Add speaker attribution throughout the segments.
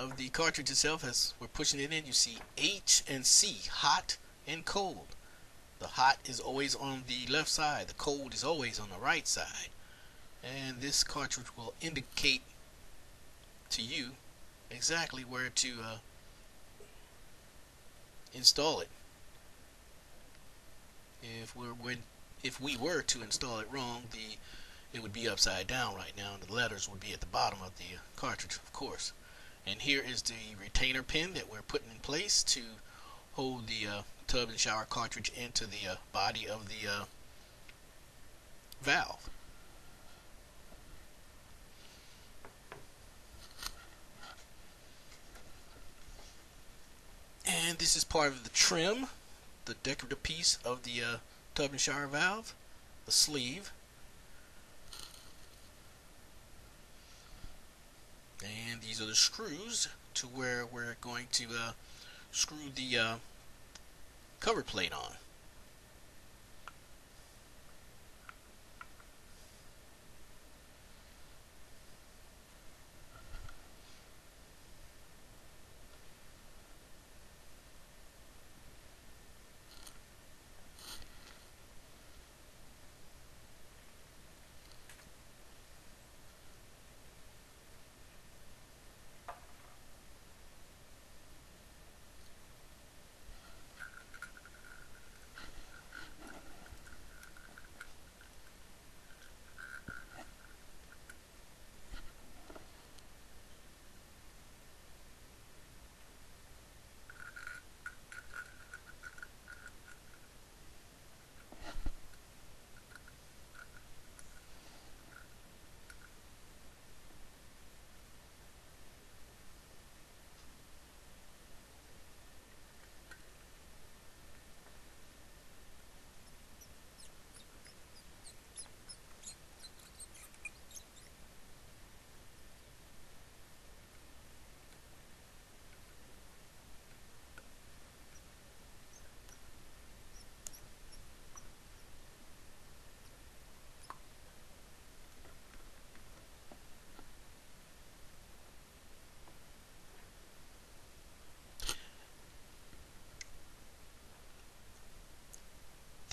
Speaker 1: of the cartridge itself, as we're pushing it in, you see H and C, hot and cold. The hot is always on the left side, the cold is always on the right side. And this cartridge will indicate to you exactly where to install it. If we were to install it wrong, it would be upside down right now, and the letters would be at the bottom of the cartridge, of course. And here is the retainer pin that we're putting in place to hold the tub and shower cartridge into the body of the valve. And this is part of the trim, the decorative piece of the tub and shower valve, the sleeve. And these are the screws to where we're going to screw the cover plate on.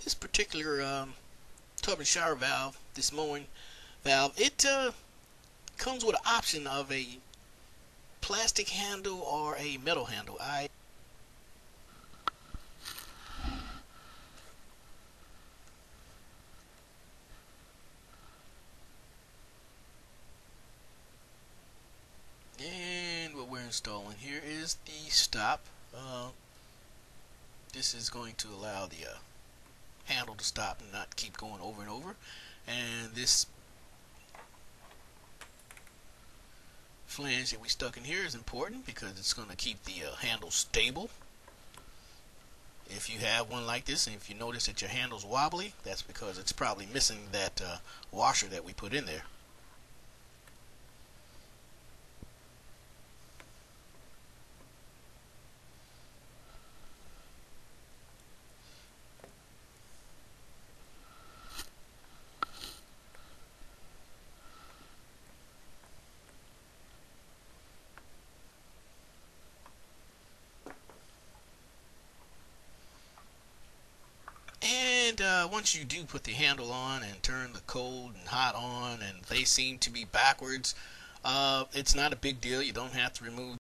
Speaker 1: This particular tub and shower valve, this mowing valve, it comes with an option of a plastic handle or a metal handle. And what we're installing here is the stop. This is going to allow the handle to stop and not keep going over and over. And this flange that we stuck in here is important because it's going to keep the handle stable. If you have one like this and if you notice that your handle's wobbly, that's because it's probably missing that washer that we put in there. Once you do put the handle on and turn the cold and hot on and they seem to be backwards, it's not a big deal. You don't have to remove